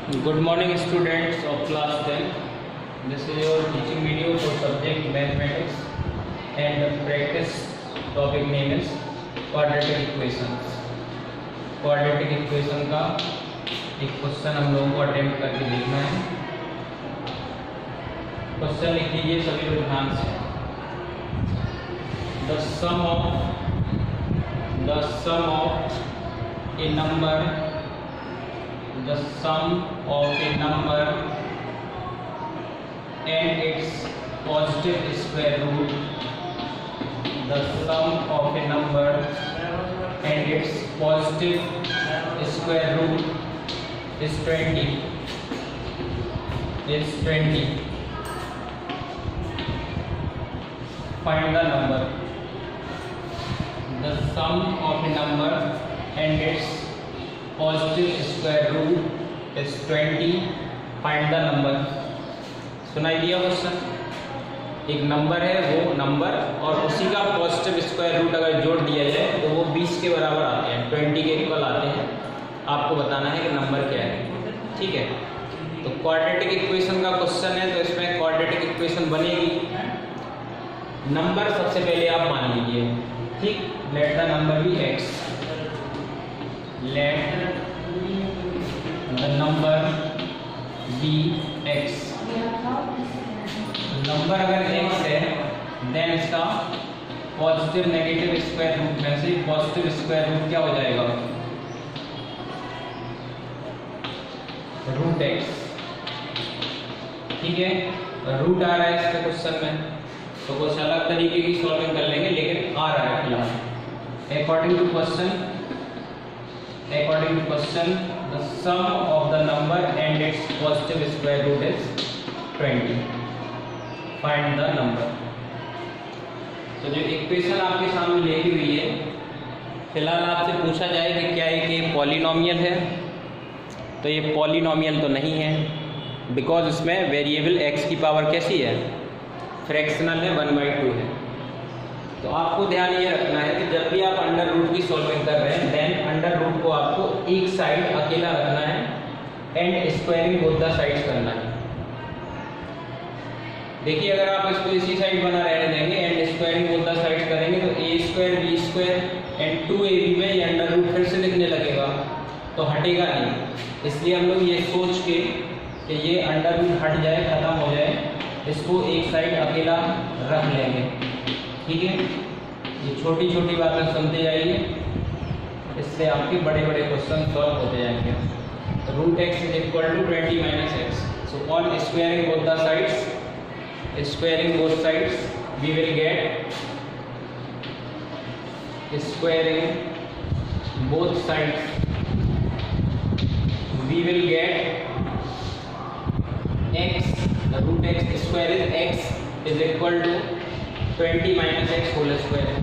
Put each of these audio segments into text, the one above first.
Good morning, students of class 10. This is your teaching video for subject mathematics, and practice topic name is quadratic equations. Quadratic equation का एक question हम लोगों को attempt करके देखना है। क्वेश्चन लिख लीजिए सभी लोग ध्यान से। The sum of a number and its positive square root. The sum of a number and its positive square root is 20. Find the number. The sum of a number and its positive square root is 20. Find the number. सुनाई दिया question. एक number है, वो number और उसी का positive square root अगर जोड़ दिया जाए तो वो 20 के बराबर आते हैं, 20 के इक्वल आते हैं। आपको बताना है कि नंबर क्या है। ठीक है, तो क्वाड्रेटिक इक्वेशन का क्वेश्चन है, तो इसमें क्वाड्रेटिक इक्वेशन बनेगी। नंबर सबसे पहले आप मान लीजिए, ठीक। Let the number be x, let the number be x। Number अगर x है देन इसका पॉजिटिव नेगेटिव स्क्वायर रूट में से पॉजिटिव स्क्वायर रूट क्या हो जाएगा, रूट x। ठीक है, रूट आ रहा है इसके क्वेश्चन में, तो कुछ अलग तरीके की सॉल्विंग कर लेंगे, लेकिन आ रहा है फिलहाल। According to question the sum of the number and its positive square root is 20. Find the number. तो जो इक्वेशन आपके सामने लिखी हुई है, फिलहाल आपसे पूछा जाए कि क्या ये पॉलिनोमियल है, तो ये पॉलिनोमियल तो नहीं है, बिकॉज इसमें वेरिएबल x की पावर कैसी है, फ्रैक्शनल है, 1/2 है। तो आपको ध्यान ये रखना है कि जब भी आप अंडर रूट की सॉल्विंग कर रहे हैं देन अंडर रूट को आपको एक साइड अकेला रखना है and squaring both the sides करना है। देखिए, अगर आप इसको इसी साइड बना रहने देंगे and squaring both the sides करेंगे तो a² b² एंड 2ab में ये अंडर रूट फिर से दिखने लगेगा, तो हटेगा नहीं। इसलिए हम लोग ये सोच के कि ये अंडर रूट हट जाए, खत्म हो जाए, इसको एक साइड अकेला रख लेंगे। ठीक है, ये छोटी छोटी बातें सुनते जाइए, इससे आपके बड़े बड़े क्वेश्चन सॉल्व होते जाएंगे। Root x is equal to 20 minus x. So on squaring both the sides, squaring both sides we will get squaring both sides we will get x, the root x square is x is equal to 20 minus x whole square,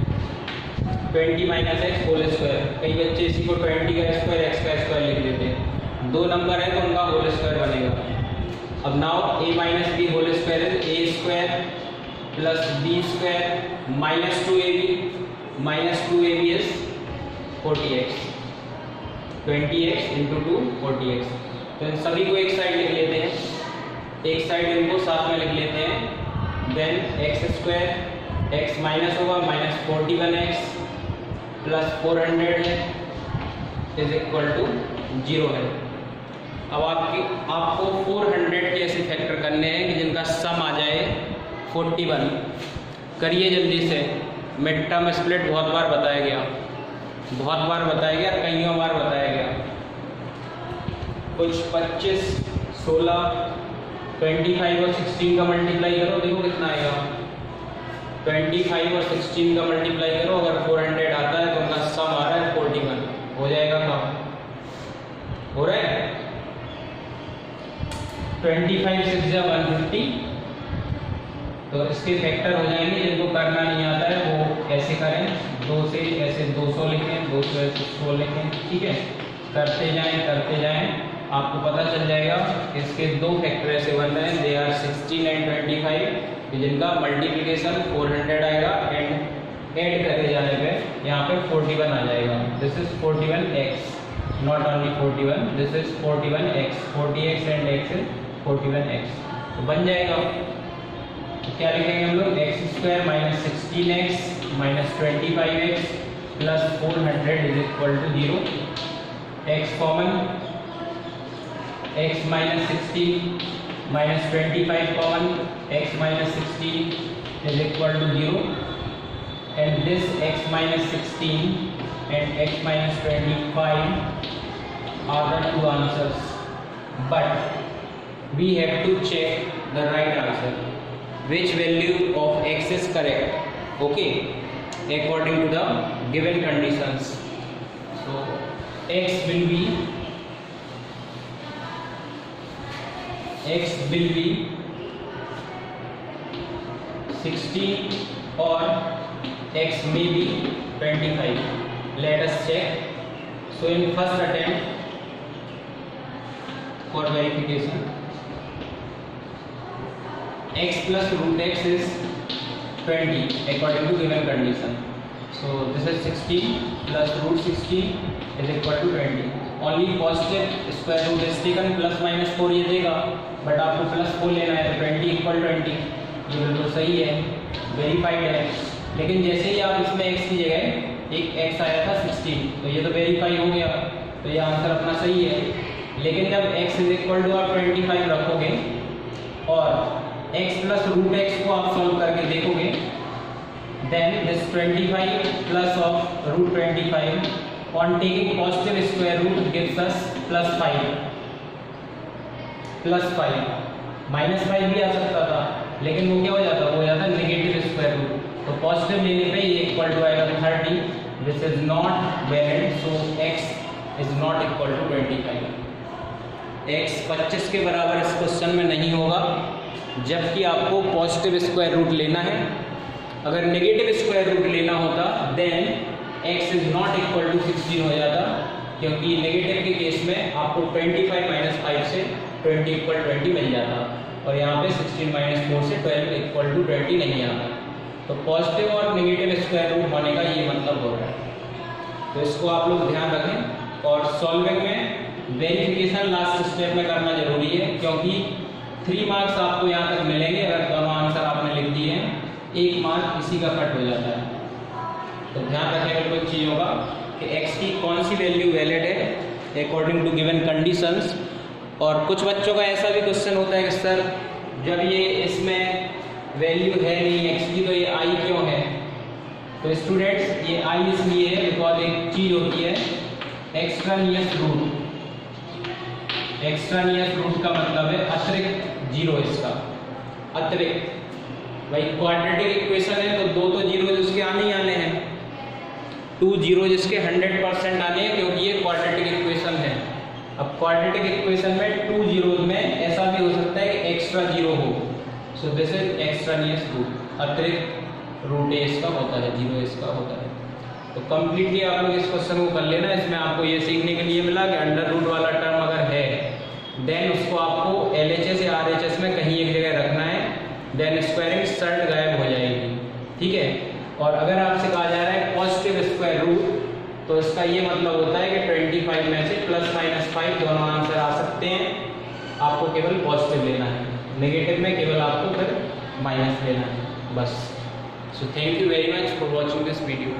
20 minus x whole square। कई बच्चे इसी को 20 का square x का square लिख देते हैं, दो नंबर है तो उनका होल स्क्वायर बनेगा। अब now a minus b whole square is a² plus b² minus 2ab is 40x, 20x into 2 40x। तो इन सभी को एक साइड लिख लेते हैं, एक साइड इनको साथ में लिख लेते हैं। देन x² x माइनस होगा माइनस 41x प्लस 400 है इज इक्वल टू 0 है। अब आपको 400 के ऐसे फैक्टर करने हैं कि जिनका सम आ जाए 41। करिए जल्दी से, मिड टर्म स्प्लिट बहुत बार बताया गया, कईयों बार बताया गया। कुछ 25, 16, 25 और 16 का मल्टीप्लाई करो, देखो कितना आएगा। 25 और 16 का मल्टीप्लाई करो, अगर 400 आता है तो उनका सम आ रहा है 41, हो जाएगा काम, हो रहा है। 25 6 या 150, तो इसके फैक्टर हो जाएंगे। जिनको करना नहीं आता है वो ऐसे करें, 2 से ऐसे 200 लिखें, 2 से ऐसे 100 लिखें। ठीक है, करते जाएं, आपको पता चल जाएगा। इसके दो फैक्टर ऐसे बन रहे हैं, दे आर 16 एंड 25, जिनका मल्टीप्लिकेशन 400 आएगा एंड ऐड करके जाने पे यहाँ पे 41 आ जाएगा। This is 41x। not only 41, this is 41x, 40x and x is 41x, तो बन जाएगा। तो क्या लिखेंगे हम लोग, x square minus 16x minus 25x plus 400 is equal to 0। x common, x minus 16 minus 25 common, x minus 16 is equal to 0 and this x minus 16 and x minus 25 are the two answers, but we have to check the right answer, which value of x is correct, okay, according to the given conditions. So x will be 16 or x may be 25. Let us check. So in first attempt for verification, x plus root x is 20 according to given condition. So this is 16 plus root 16 is equal to 20. Only positive square root is taken, plus minus 4 ये देगा, but आपको plus 4 लेना है तो 20 equal 20, ये बिल्कुल सही है, वेरीफाइड है। लेकिन जैसे ही आप इसमें x की जगह एक x आया था 16, तो ये तो वेरीफाई हो गया, तो ये आंसर अपना सही है। लेकिन जब x इज इक्वल टू आप 25 रखोगे और x प्लस रूट x को आप सॉल्व करके देखोगे, then this 25 plus of root 25 on taking positive square root gives us plus 5, minus 5 भी आ सकता था, लेकिन वो क्या हो जाता, वो हो जाता नेगेटिव स्क्वायर रूट, तो पॉजिटिव लेने पे ये इक्वल टू आएगा 30, this is not valid, so x is not equal to 25। x 25 के बराबर इस क्वेश्चन में नहीं होगा, जबकि आपको पॉजिटिव स्क्वायर रूट लेना है। अगर नेगेटिव स्क्वायर रूट लेना होता then x is not equal to 16 हो जाता, क्योंकि नेगेटिव के केस में आपको 25 माइनस 5 से 20 इक्वल 20 मिल जाता, और यहाँ पे 16 माइनस 4 से 12 इक्वल टू 20 नहीं आता। तो पॉजिटिव और नेगेटिव स्क्वायर रूट होने का ये मतलब हो रहा है, तो इसको आप लोग ध्यान रखें। और सॉल्विंग में वेरिफिकेशन लास्ट स्टेप में करना जरूरी है, क्योंकि 3 मार्क्स आपको यहाँ तक मिलेंगे अगर दोनों आंसर आपने लिख दिए हैं, 1 मार्क इसी का कट हो जाता है। तो ध्यान रखने वाली कोई चीज़ होगा कि x की कौन सी वैल्यू वैलिड है अकॉर्डिंग टू गिवन कंडीशंस। और कुछ बच्चों का ऐसा भी क्वेश्चन होता है कि सर जब ये इसमें वैल्यू है नहीं x की, तो ये i क्यों है? तो स्टूडेंट्स ये i इसलिए है बिकॉज एक चीज़ होती है एक्स्ट्रानियस रूट। एक्स्ट्रानियस रूट का मतलब है अतिरिक्त जीरो, इसका अतिरिक्त। भाई क्वाड्रेटिक इक्वेशन है तो 2 तो जीरो जिसके आने ही आने हैं, 2 जीरो जिसके 100% आने हैं, क्योंकि ये क्वाड्रेटिक इक्वेशन है। अब क्वाड्रेटिक इक्वेशन में 2 जीरो में ऐसा भी हो सकता है कि एक्स्ट्रा जीरो हो, सो दिस इज एक्स्ट्रानियस रूट, अतिरिक्त रूट है इसका होता है, जीरो इसका होता है। तो कंप्लीटली आप लोग इस क्वेश्चन को कर लेना। इसमें आपको ये सीखने के लिए मिला कि अंडर रूट वाला टर्म अगर है देन उसको आपको LHS या RHS में कहीं एक जगह रखना है, देन स्क्वायरिंग शर्ट गायब हो जाएगी, ठीक है। और अगर आपसे कहा जा रहा है पॉजिटिव स्क्वायर रूट, तो इसका ये मतलब होता है कि 25 में से प्लस माइनस 5 दोनों आंसर आ सकते हैं, आपको केवल पॉजिटिव लेना है, नेगेटिव में केवल आपको फिर माइनस लेना है, बस। So thank you very much for watching this video.